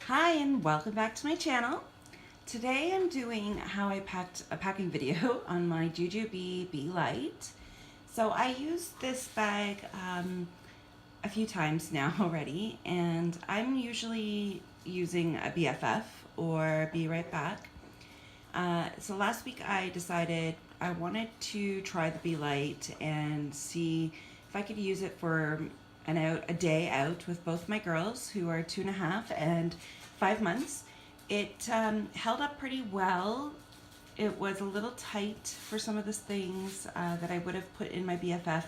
Hi and welcome back to my channel. Today I'm doing how I packed a packing video on my JuJuBe-Be Light. So I used this bag a few times now already, and I'm usually using a BFF or Be Right Back. So last week I decided I wanted to try the Be Light and see if I could use it for a day out with both my girls, who are 2.5 and 5 months. It held up pretty well. It was a little tight for some of the things that I would have put in my BFF,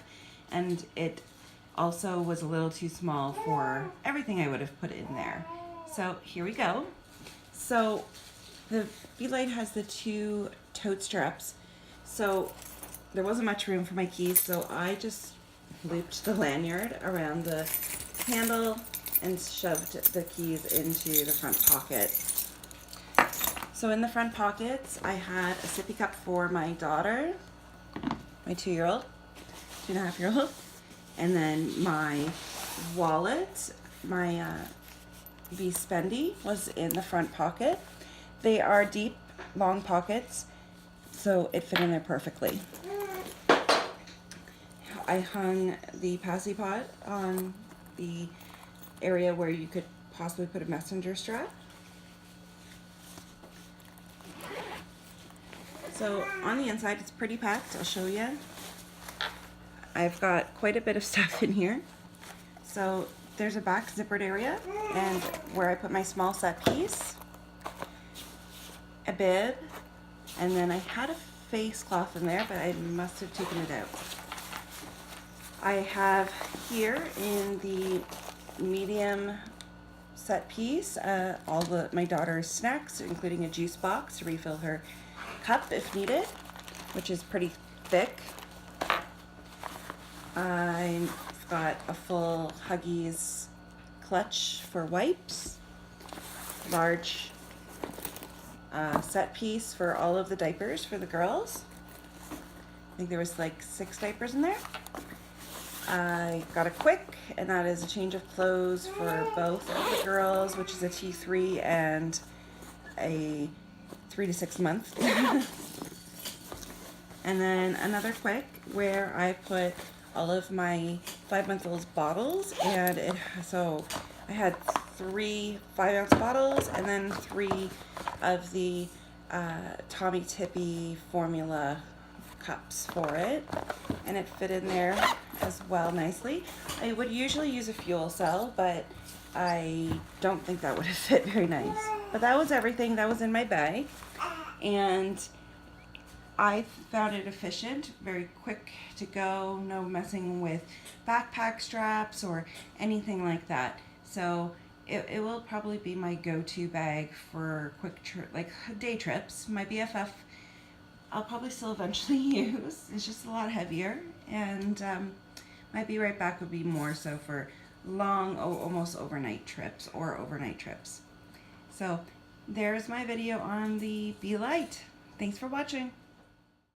and it also was a little too small for everything I would have put in there. So here we go. So the Be Light has the 2 tote straps, so there wasn't much room for my keys, so I just looped the lanyard around the handle and shoved the keys into the front pocket. So in the front pockets, I had a sippy cup for my daughter, my 2.5-year-old, and then my wallet, my Be Spendy was in the front pocket. They are deep, long pockets, so it fit in there perfectly. I hung the passy pot on the area where you could possibly put a messenger strap. So on the inside it's pretty packed, I'll show you. I've got quite a bit of stuff in here. So there's a back zippered area and where I put my small set piece, a bib, and then I had a face cloth in there, but I must have taken it out. I have here in the medium set piece all my daughter's snacks, including a juice box to refill her cup if needed, which is pretty thick. I've got a full Huggies clutch for wipes, large set piece for all of the diapers for the girls. I think there was like 6 diapers in there. I got a quick, and that is a change of clothes for both of the girls, which is a T3 and a 3 to 6 month. And then another quick where I put all of my 5-month-old's bottles, and so I had 3 5-ounce bottles and then 3 of the Tommee Tippie formula cups for it, and it fit in there as well nicely. I would usually use a fuel cell, but I don't think that would have fit very nice. But that was everything that was in my bag, and I found it efficient, very quick to go, no messing with backpack straps or anything like that. So it will probably be my go-to bag for quick like day trips. My BFF I'll probably still eventually use. It's just a lot heavier, and my Be Right Back would be more so for long, almost overnight trips or overnight trips. So there's my video on the Be Light. Thanks for watching.